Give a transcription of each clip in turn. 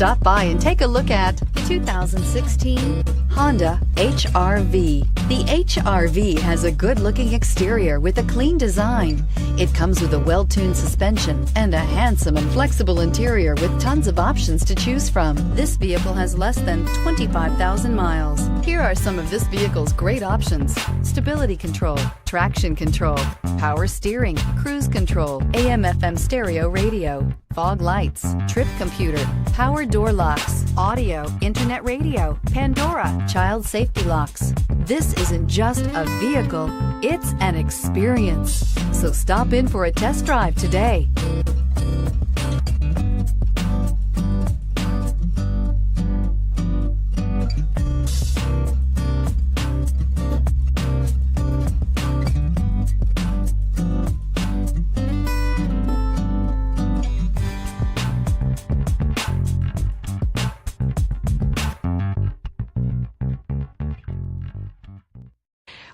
Stop by and take a look at the 2016 Honda HR-V. The HR-V has a good-looking exterior with a clean design. It comes with a well-tuned suspension and a handsome and flexible interior with tons of options to choose from. This vehicle has less than 25,000 miles. Here are some of this vehicle's great options: stability control, traction control, power steering, cruise control, AM/FM stereo radio, fog lights, trip computer, power door locks, audio, internet radio, Pandora, child safety locks. This isn't just a vehicle, it's an experience. So stop in for a test drive today.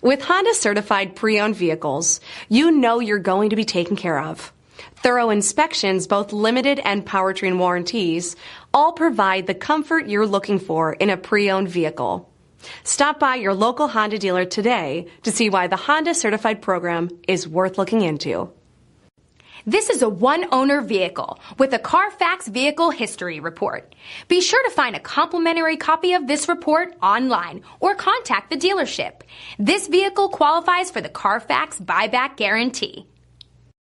With Honda certified pre-owned vehicles, you know you're going to be taken care of. Thorough inspections, both limited and powertrain warranties, all provide the comfort you're looking for in a pre-owned vehicle. Stop by your local Honda dealer today to see why the Honda certified program is worth looking into. This is a one-owner vehicle with a CARFAX Vehicle History Report. Be sure to find a complimentary copy of this report online or contact the dealership. This vehicle qualifies for the CARFAX Buyback Guarantee.